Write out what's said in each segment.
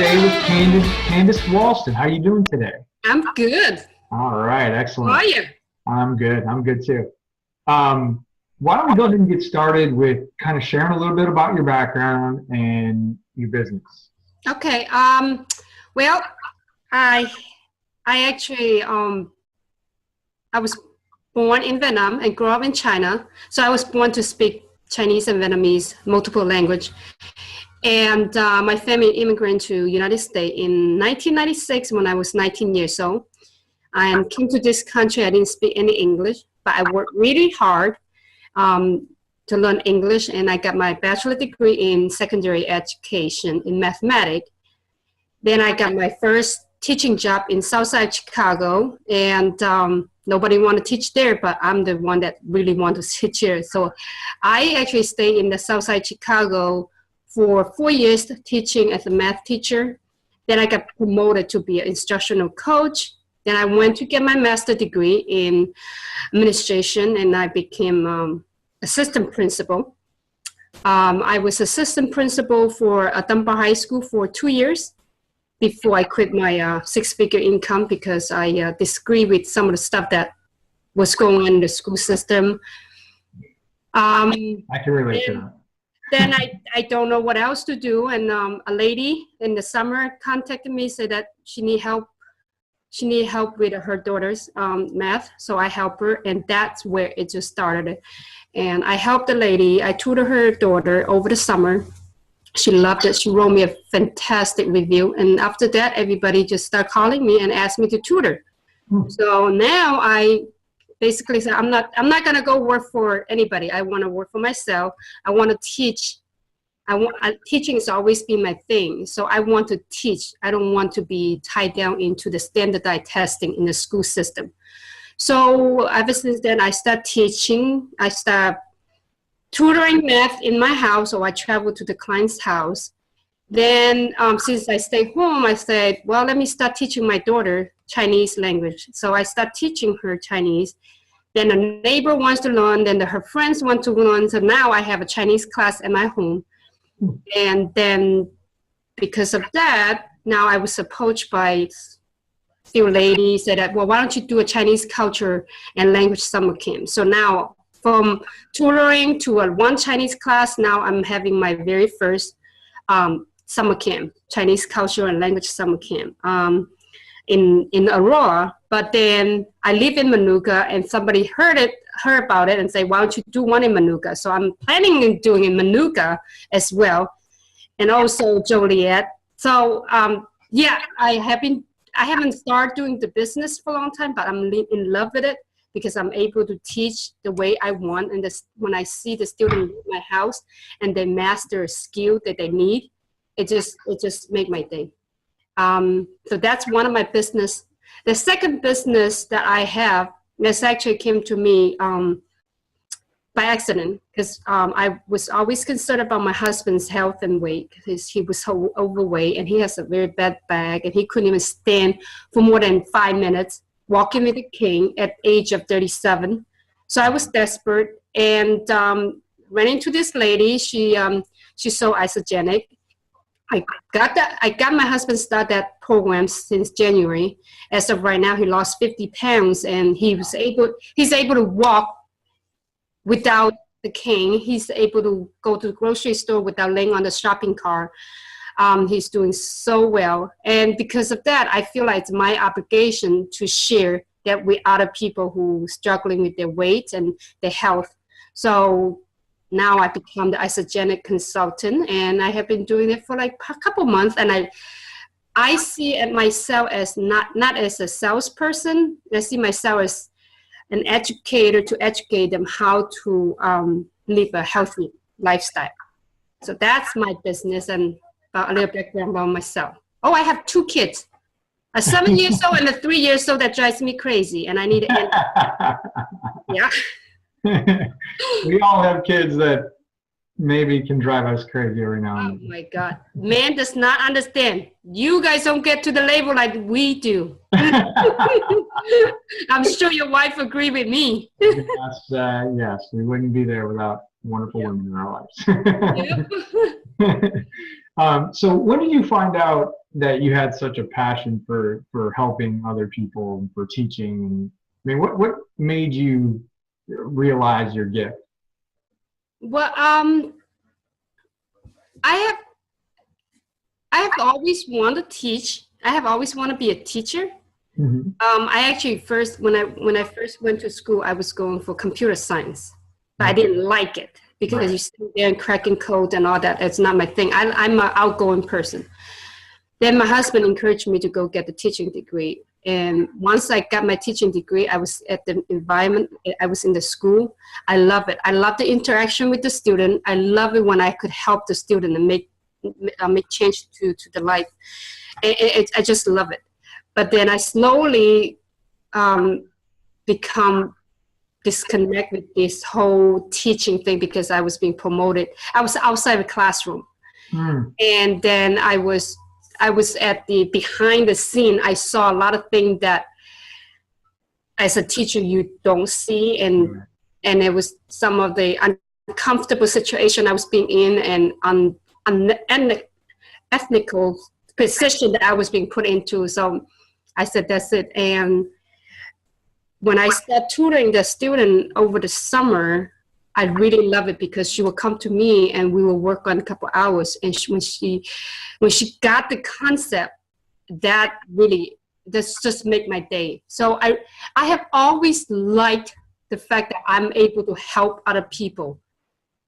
today with Candace Walston. How are you doing today? I'm good. All right, excellent. How are you? I'm good. I'm good too. Why don't we go ahead and get started with kind of sharing a little bit about your background and your business? Okay. Well, I actually I was born in Vietnam and grew up in China. So I was born to speak Chinese and Vietnamese, multiple language. And my family immigrated to United States in 1996 when I was 19 years old. I came to this country. I didn't speak any English, but I worked really hard to learn English, and I got my bachelor's degree in secondary education in mathematics. Then I got my first teaching job in Southside Chicago, and nobody wanted to teach there, but I'm the one that really wanted to teach here. So I actually stayed in the Southside Chicago for 4 years teaching as a math teacher. Then I got promoted to be an instructional coach. Then I went to get my master's degree in administration, and I became assistant principal. I was assistant principal for Dunbar High School for 2 years before I quit my six-figure income because I disagree with some of the stuff that was going on in the school system. I can relate to that. Then I don't know what else to do, and a lady in the summer contacted me, said that she need help. She needed help with her daughter's math, so I helped her, and that's where it just started. And I helped the lady. I tutored her daughter over the summer. She loved it. She wrote me a fantastic review, and after that, everybody just started calling me and asked me to tutor. So now I basically said, I'm not gonna go work for anybody. I want to work for myself. I want to teach. Teaching has always been my thing, so I want to teach. I don't want to be tied down into the standardized testing in the school system. So ever since then, I started teaching. I started tutoring math in my house, or I traveled to the client's house. Then since I stayed home, I said, well, let me start teaching my daughter Chinese language. So I started teaching her Chinese. Then a neighbor wants to learn, then her friends want to learn. So now I have a Chinese class at my home. And then because of that, now I was approached by a few ladies that, well, why don't you do a Chinese culture and language summer camp? So now from tutoring to one Chinese class, now I'm having my very first summer camp, Chinese culture and language summer camp in Aurora. But then I live in Manuka, and somebody heard about it and say, why don't you do one in Manuka? So I'm planning on doing in Manuka as well, and also Joliet. So yeah, I haven't started doing the business for a long time, but I'm in love with it because I'm able to teach the way I want. And when I see the student in my house and they master a skill that they need, it just make my day. So that's one of my business. The second business that I have, this actually came to me by accident, because I was always concerned about my husband's health and weight, because he was so overweight and he has a very bad back, and he couldn't even stand for more than 5 minutes walking with a cane at age of 37. So I was desperate and ran into this lady. She's so isogenic. I got my husband started that program since January. As of right now, he lost 50 pounds, and he's able to walk without the cane. He's able to go to the grocery store without laying on the shopping cart. He's doing so well, and because of that, I feel like it's my obligation to share that with other people who are struggling with their weight and their health. So now I become the isogenic consultant, and I have been doing it for like a couple months, and I see myself as not as a salesperson. I see myself as an educator to educate them how to live a healthy lifestyle. So that's my business, and a little background about myself. Oh, I have 2 kids, a 7 years old and a 3 years old that drives me crazy, and I need to end. Yeah. We all have kids that maybe can drive us crazy every now and then. Oh my God. Man does not understand. You guys don't get to the level like we do. I'm sure your wife agree with me. Yes, we wouldn't be there without wonderful women in our lives. So when did you find out that you had such a passion for helping other people and for teaching? And I mean, what made you realize your gift? Well, I have I have always wanted to teach. I have always wanted to be a teacher. Mm-hmm. I actually first when I first went to school, I was going for computer science, but I didn't like it because Right. you sit there and cracking code and all that. It's not my thing. I'm an outgoing person. Then my husband encouraged me to go get the teaching degree. And once I got my teaching degree, I was at the environment. I was in the school. I love it. I love the interaction with the student. I love it when I could help the student and make change to the life. I just love it. But then I slowly become disconnect with this whole teaching thing because I was being promoted. I was outside the classroom. And then I was at the behind the scene. I saw a lot of things that as a teacher you don't see, and it was some of the uncomfortable situation I was being in, and on an ethnical position that I was being put into. So I said, that's it. And when I started tutoring the student over the summer, I really love it because she would come to me and we will work on a couple hours. And when she got the concept, that just make my day. So I have always liked the fact that I'm able to help other people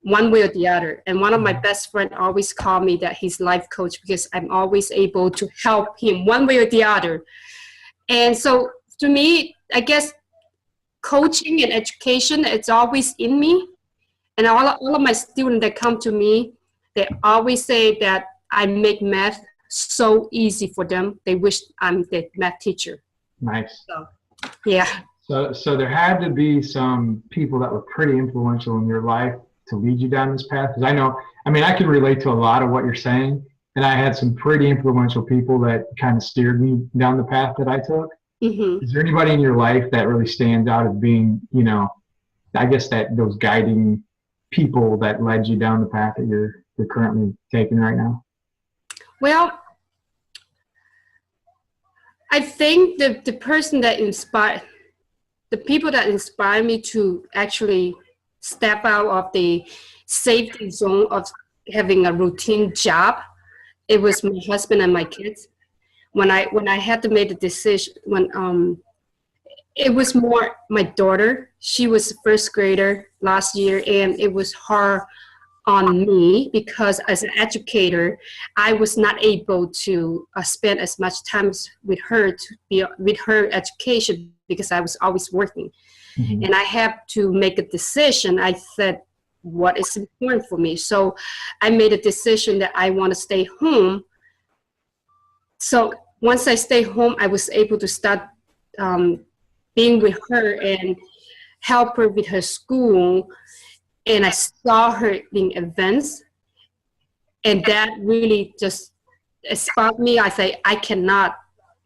one way or the other. And one of my best friends always called me that he's life coach because I'm always able to help him one way or the other. And so to me, I guess coaching and education, it's always in me. And all of my students that come to me, they always say that I make math so easy for them. They wish I'm the math teacher. Nice. So, yeah. So there had to be some people that were pretty influential in your life to lead you down this path. Because I can relate to a lot of what you're saying. And I had some pretty influential people that kind of steered me down the path that I took. Mm-hmm. Is there anybody in your life that really stands out as being, I guess that those guiding people that led you down the path that you're currently taking right now? Well, I think the person that the people that inspire me to actually step out of the safety zone of having a routine job, it was my husband and my kids. When I had to make the decision, it was more my daughter. She was a first grader last year, and it was hard on me because as an educator, I was not able to spend as much time with her to be with her education because I was always working. Mm-hmm. And I have to make a decision. I said, what is important for me? So I made a decision that I want to stay home. So once I stayed home, I was able to start being with her and help her with her school. And I saw her in events, and that really just sparked me. I say, I cannot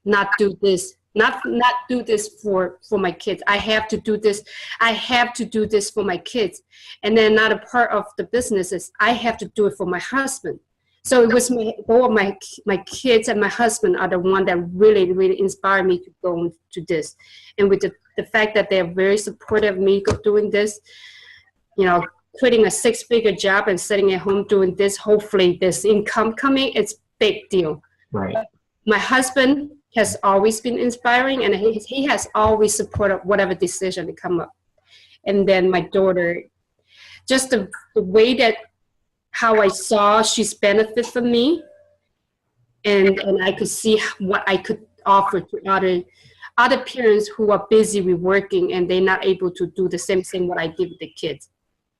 not do this, not do this for my kids. I have to do this. I have to do this for my kids. And then another part of the business is I have to do it for my husband. So it was both my kids and my husband are the one that really, really inspired me to go to this. And with the fact that they're very supportive of me doing this, quitting a 6-figure job and sitting at home doing this, hopefully this income coming, it's big deal. Right. But my husband has always been inspiring, and he has always supported whatever decision to come up. And then my daughter, just the way that how I saw she's benefit from me, and I could see what I could offer to other parents who are busy with working and they're not able to do the same thing what I did with the kids.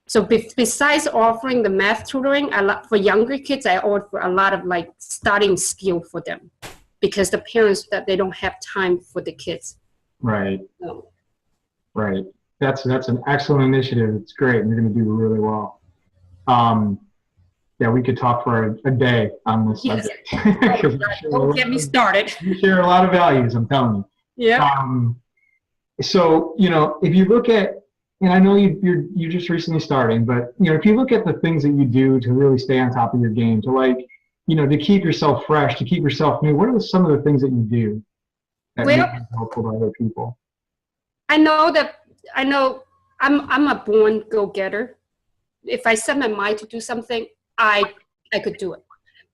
So besides offering the math tutoring for younger kids, I offer a lot of starting skill for them because the parents that they don't have time for the kids. Right. So. Right. That's an excellent initiative. It's great. And you're going to do really well. Yeah, we could talk for a day on this subject. Don't get me started. You share a lot of values, I'm telling you. Yeah. So, if you look at, and I know you're just recently starting, but if you look at the things that you do to really stay on top of your game, to to keep yourself fresh, to keep yourself new, what are some of the things that you do that Well, make you helpful to other people? I know I'm a born go-getter. If I set my mind to do something, I could do it.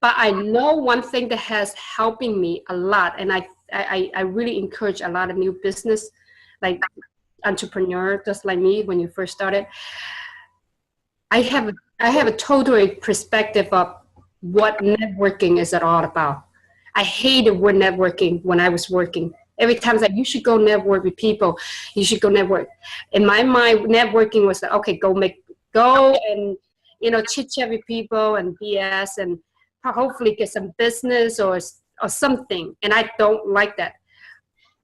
But I know one thing that has helping me a lot, and I really encourage a lot of new business, like entrepreneur, just like me when you first started. I have a total perspective of what networking is all about. I hated word networking when I was working. Every time it's like, you should go network with people. You should go network. In my mind, networking was like, okay, go and, chit chat with people and BS and hopefully get some business or something. And I don't like that.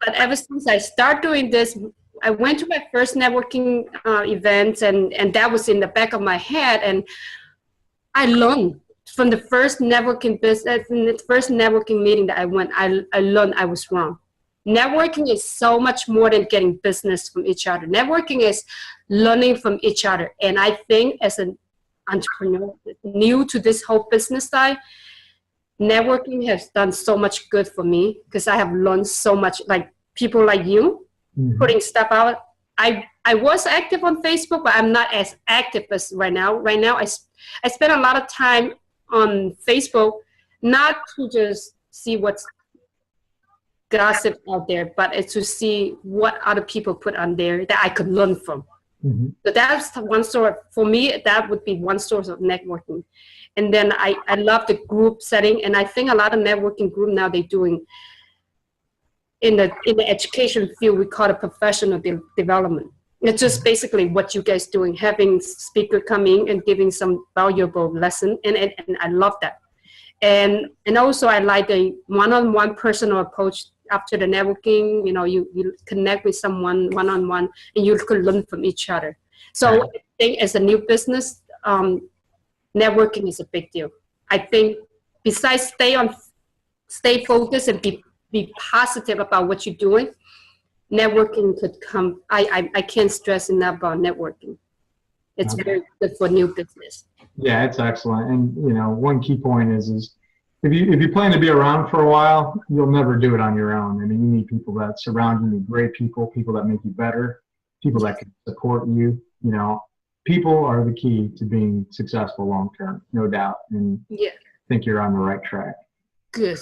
But ever since I started doing this, I went to my first networking events, and that was in the back of my head. And I learned from the first networking business, in the first networking meeting that I went, I learned I was wrong. Networking is so much more than getting business from each other. Networking is learning from each other. And I think as an entrepreneur, new to this whole business side, networking has done so much good for me because I have learned so much, like people like you putting stuff out. I was active on Facebook, but I'm not as active as right now. Right now, I spend a lot of time on Facebook, not to just see what's gossip out there, but it's to see what other people put on there that I could learn from. So that's one source for me. That would be one source of networking. And then I love the group setting, and I think a lot of networking group now they're doing in the education field, we call it professional development. It's just basically what you guys doing, having speaker coming and giving some valuable lesson, and I love that. And also I like the one-on-one personal approach after the networking. You connect with someone one-on-one, and you could learn from each other. So I think as a new business, networking is a big deal. I think besides stay focused and be positive about what you're doing, networking could come. I can't stress enough about networking. It's very good for new business. Yeah, it's excellent. And one key point is if you plan to be around for a while, you'll never do it on your own. I mean, you need people that surround you, need great people that make you better, people that can support you. People are the key to being successful long term, no doubt. And I think you're on the right track. Good.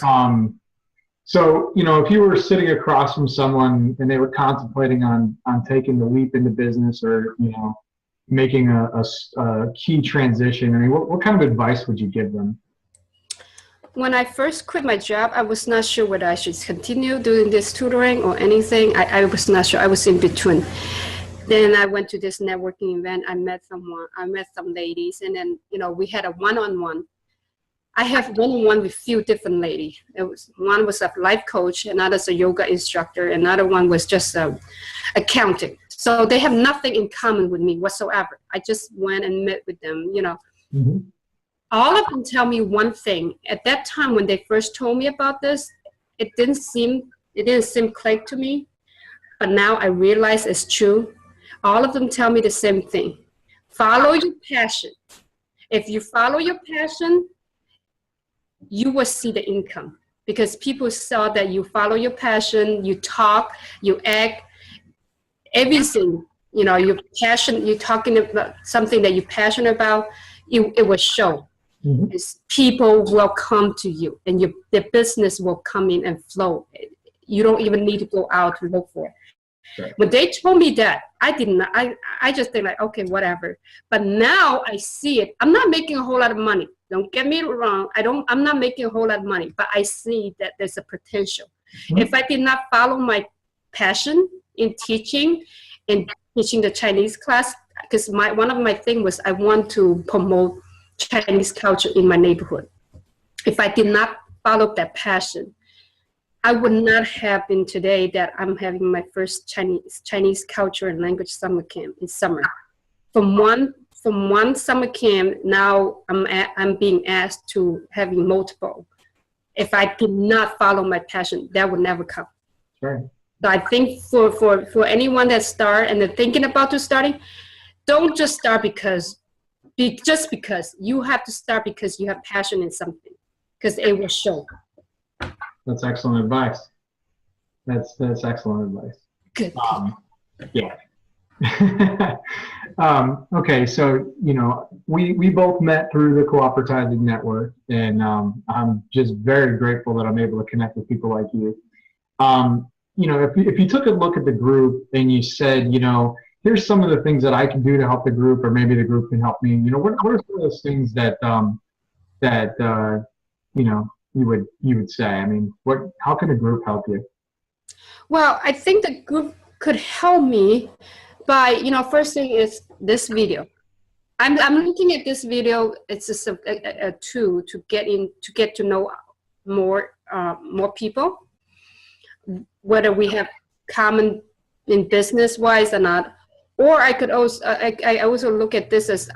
So, if you were sitting across from someone and they were contemplating on taking the leap into business or, making a key transition, I mean, what kind of advice would you give them? When I first quit my job, I was not sure whether I should continue doing this tutoring or anything. I was not sure. I was in between. Then I went to this networking event. I met some ladies, and then, we had a one-on-one. I have one-on-one with few different ladies. One was a life coach, another's a yoga instructor, another one was just accounting. So they have nothing in common with me whatsoever. I just went and met with them, All of them tell me one thing. At that time when they first told me about this, it didn't seem click to me, but now I realize it's true. All of them tell me the same thing. Follow your passion. If you follow your passion, you will see the income, because people saw that you follow your passion, you talk, you act, everything, your passion, you're talking about something that you're passionate about, it will show. People will come to you, and the business will come in and flow. You don't even need to go out to look for it. Right. When they told me that, I just think like, okay, whatever. But now I see it. I'm not making a whole lot of money. Don't get me wrong. I'm not making a whole lot of money, but I see that there's a potential. If I did not follow my passion in teaching the Chinese class, because one of my things was I want to promote Chinese culture in my neighborhood. If I did not follow that passion, I would not have been today that I'm having my first Chinese culture and language summer camp in summer. From one summer camp, now I'm being asked to having multiple. If I did not follow my passion, that would never come. Sure. So I think for anyone that start and they're thinking about to starting, don't just start just because you have to start because you have passion in something. because it will show. That's excellent advice. That's excellent advice. Good. Yeah. Okay, so we both met through the Cooperative Network, and I'm just very grateful that I'm able to connect with people like you. If you took a look at the group and you said, here's some of the things that I can do to help the group, or maybe the group can help me. What are some of those things that you would say? I mean, how can a group help you? Well, I think the group could help me by, first thing is this video. I'm looking at this video. It's just a tool to get to know more people, whether we have common in business wise or not. Or I could also I also look at this as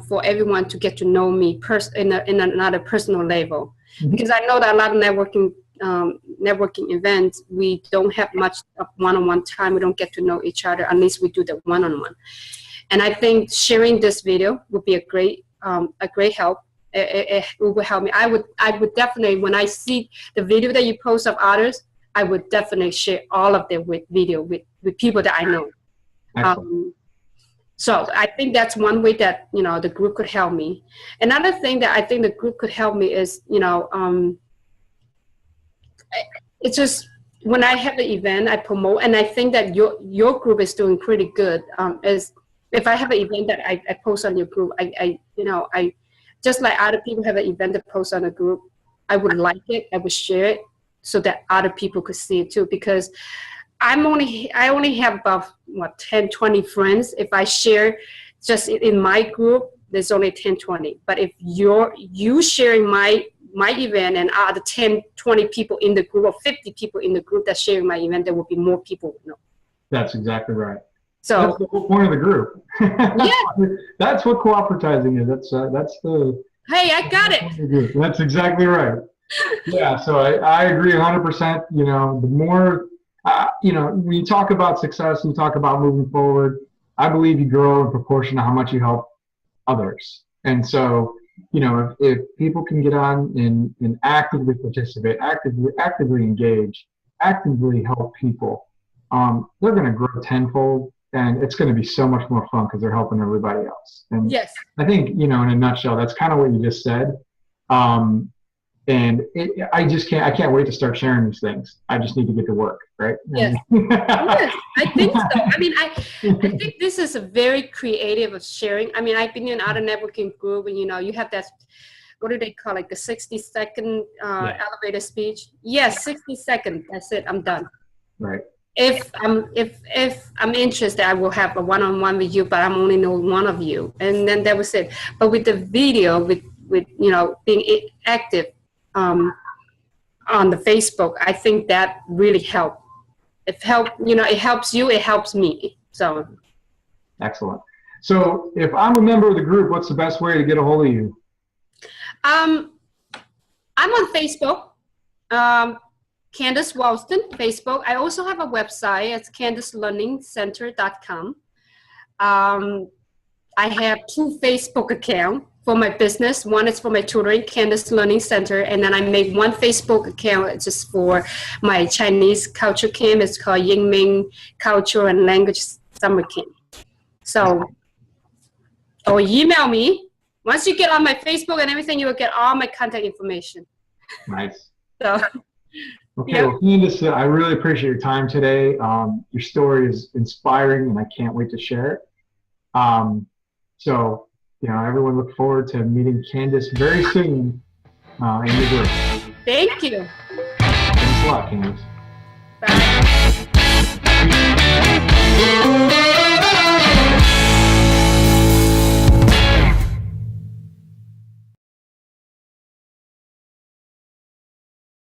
for everyone to get to know me in another personal level, because I know that a lot of networking events, we don't have much of one-on-one time. We don't get to know each other unless we do the one-on-one. And I think sharing this video would be a great help. It will help me. I would definitely, when I see the video that you post of others, I would definitely share all of them with people that I know. So I think that's one way that the group could help me. Another thing that I think the group could help me is it's just when I have the event, I promote, and I think that your group is doing pretty good. Is if I have an event that I post on your group, I just like other people have an event to post on a group, I would like it, I would share it so that other people could see it too, because I only have about 10, 20 friends. If I share just in my group, there's only 10, 20. But if you sharing my event and other 10, 20 people in the group, or 50 people in the group that's sharing my event, there will be more people who know. That's exactly right. So that's the whole point of the group. Yeah. That's what coopratizing is. That's the. Hey, I got it. That's exactly right. Yeah. So I agree 100%. The more, when you talk about success and you talk about moving forward, I believe you grow in proportion to how much you help others. And so, if people can get on and actively participate, actively engage, actively help people, they're going to grow tenfold, and it's going to be so much more fun because they're helping everybody else. And yes, I think, in a nutshell, that's kind of what you just said. And I can't wait to start sharing these things. I just need to get to work, right? Yes. Yes, I think so. I mean, I think this is a very creative of sharing. I mean, I've been in other networking group, and you have that, what do they call it, the 60-second elevator speech? Yes, 60 seconds. That's it. I'm done. Right. If I'm interested, I will have a one-on-one with you, but I'm only know one of you, and then that was it. But with the video, with being active on the Facebook, I think that really helped. It helps you, it helps me. So excellent. So if I'm a member of the group, what's the best way to get a hold of you? I'm on Facebook, Candace Walston, Facebook. I also have a website. It's CandaceLearningCenter.com. I have 2 Facebook accounts for my business. One is for my tutoring, Candace Learning Center, and then I make 1 Facebook account just for my Chinese culture camp. It's called Yingming Culture and Language Summer Camp. So, or email me. Once you get on my Facebook and everything, you will get all my contact information. Nice. So, okay, well, Candace, I really appreciate your time today. Your story is inspiring, and I can't wait to share it. So, everyone look forward to meeting Candace very soon in the group. Thank you. Thanks a lot, Candace. Bye.